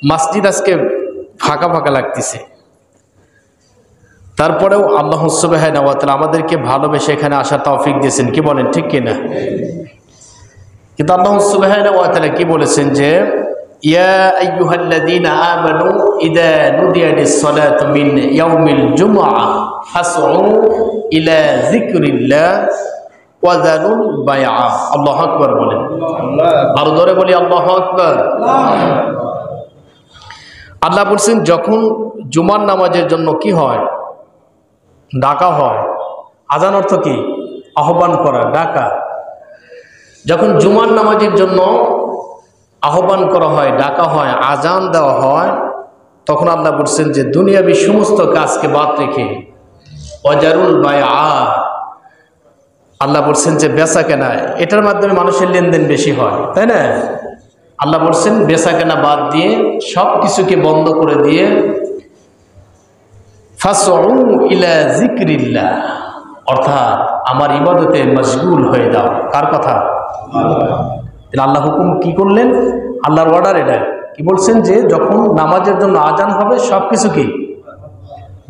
মসজিদ আজকে ফাঁকা ফাঁকা লাগতেছে, তারপরেও আল্লাহ সুবহানাহু ওয়া তাআলা আমাদেরকে ভালোবেসে এখানে আসার তৌফিক দিয়েছেন, কি বলেন ঠিক কিনা? কিন্তু আল্লাহ সুবহানাহু ওয়া তাআলা কি বলেছেন যে ইয়া আইয়ুহাল্লাযীনা আমানু ইযা নুদিয়া লিস-সালাতি মিন ইয়াউমিল জুমআহ ফাসউ ইলা যিকরিল্লাহ ওয়া যারুল বাইআ। আল্লাহু আকবার বলেন, আরো জোরে বলি আল্লাহু আকবার। আল্লাহ বলছেন যখন জুমার নামাজের জন্য কি হয়, ডাকা হয়। আজান অর্থ কি? আহ্বান করা, ডাকা। যখন জুমার নামাজের জন্য আহ্বান করা হয়, ডাকা হয়, আজান দেওয়া হয়, তখন আল্লাহ বলছেন যে দুনিয়াবি সমস্ত কাজকে বাদ রেখে ওয়াজারুল বাইআ, আল্লাহ বলছেন যে বেচা কেনা, এটার মাধ্যমে মানুষের লেনদেন বেশি হয়, তাই না? আল্লাহ বলছেন বেচা কেনা বাদ দিয়ে সব কিছুকে বন্ধ করে দিয়ে ফাসউ ইলা যিকরিল্লাহ, অর্থাৎ আমার ইবাদতে মশগুল হয়ে যাও। কার কথা? তাহলে আল্লাহ হুকুম কি করলেন? আল্লাহর অর্ডার এটা। কি বলছেন যে যখন নামাজের জন্য আজান হবে সব কিছু কি,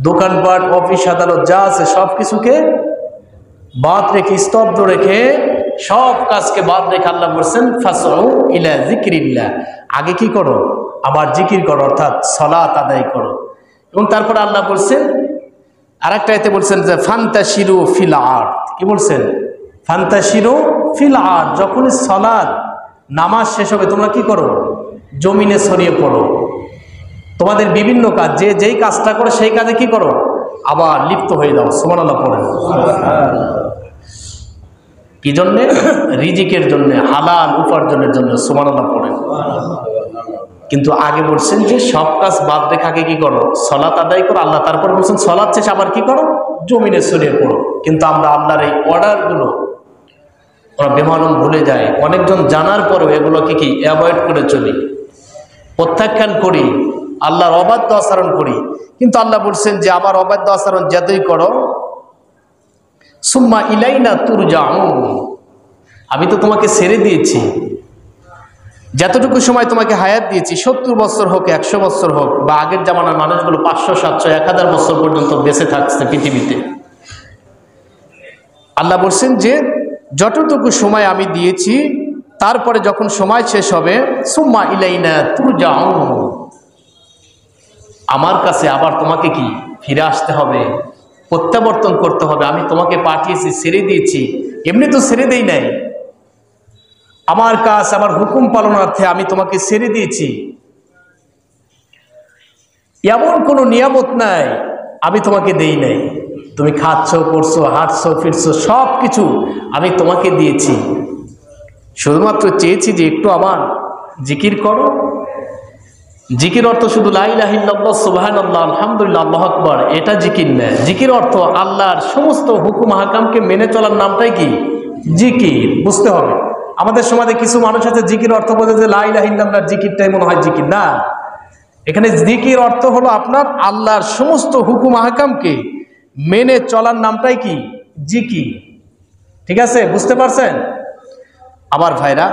দোকানপাট, অফিস আদালত যা আছে সব কিছুকে বাদ রেখে, স্তব্ধ রেখে, সব কাজকে বাদ রেখে আল্লাহ বলছেন ফাসউ ইলা যিকরিল্লাহ, আগে কি করো? আমার জিকির করো, অর্থাৎ সালাত আদায় করো। এবং তারপর আল্লাহ বলছেন আরেকটা আয়াতে বলছেন যে ফান্তাশিরু ফিল আরদ, কি বলছেন? ফান্তাশিরু ফিল আরদ, যখন সালাত নামাজ শেষ হবে তোমরা কি করো? জমিনে ছড়িয়ে পড়ো। তোমাদের বিভিন্ন কাজ, যে যেই কাজটা করো সেই কাজে কি করো? আবার লিপ্ত হয়ে যাও। সুবহানাল্লাহ পড়েন। কি জন্যে? রিজিকের জন্য, হালাল উপার্জনের জন্য। সুবহানাল্লাহ পড়েন। কিন্তু আগে বলছেন যে সব কাজ বাদ রেখে আগে কি করো? সালাত আদায় করো। আল্লাহ তারপর বলছেন সালাত শেষে আবার কি করো? জমিনে ছড়িয়ে পড়ো। কিন্তু আমরা আল্লাহর এই অর্ডারগুলো ওরা বেমালুম ভুলে যায়। অনেকজন জানার পরেও এগুলোকে কি অ্যাভয়েড করে চলি, প্রত্যাখ্যান করি, আল্লাহর অবাধ্য আচরণ করি। কিন্তু আল্লাহ বলছেন যে আমার অবাধ্য আচরণ যতই করো সুম্মা ইলাইনা তুরজাউন, আমি তো তোমাকে ছেড়ে দিয়েছি, যতটুকু সময় তোমাকে হায়াত দিয়েছি, 70 বছর হোক, 100 বছর হোক, বা আগের জামানার মানুষগুলো 500, 700, 1000 বছর পর্যন্ত বেঁচে থাকছে পৃথিবীতে। আল্লাহ বলছেন যে যতটুকু সময় আমি দিয়েছি, তারপরে যখন সময় শেষ হবে সুম্মা ইলাইনা তুরজাউন, আমার কাছে আবার তোমাকে কি ফিরে আসতে হবে, প্রত্যাবর্তন করতে হবে। আমি তোমাকে পাঠিয়েছি, ছেড়ে দিয়েছি, এমনি তো ছেড়ে দেই নাই, আমার কাজ, আমার হুকুম পালনার্থে আমি তোমাকে ছেড়ে দিয়েছি। এমন কোনো নিয়ামত নাই আমি তোমাকে দেই নাই। তুমি খাচ্ছ, পড়ছো, হাঁটছো, ফিরছো, সব কিছু আমি তোমাকে দিয়েছি। শুধুমাত্র চেয়েছি যে একটু আমার জিকির করো। জিকির অর্থ শুধু লা ইলাহা ইল্লাল্লাহ, সুবহানাল্লাহ, আলহামদুলিল্লাহ, আল্লাহু আকবার, এটা জিকির না। জিকির অর্থ আল্লাহর সমস্ত হুকুম হাকামকে মেনে চলার নামটাই কি? জিকির। বুঝতে হবে। আমাদের সমাজে কিছু মানুষ আছে জিকির অর্থ বোঝে যে লা ইলাহা ইল্লাল্লাহর জিকিরটাই মনে হয় জিকির। না, এখানে জিকির অর্থ হলো আপনার আল্লাহর সমস্ত হুকুম হাকামকে মেনে চলার নামটাই কি? জিকির। ঠিক আছে, বুঝতে পারছেন? আমার ভাইরা,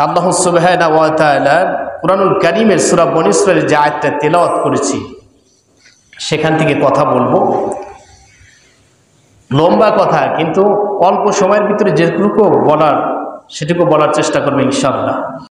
আল্লাহ সুবহানাহু ওয়া তাআলা কুরআনুল কারীমের সূরা বনী ইসরাঈলের যে আয়াতটা তেলাওয়াত করেছি সেখান থেকে কথা বলবো। লম্বা কথা, কিন্তু অল্প সময়ের ভিতরে যেটুকু বলার সেটুকু বলার চেষ্টা করবো ইনশাআল্লাহ।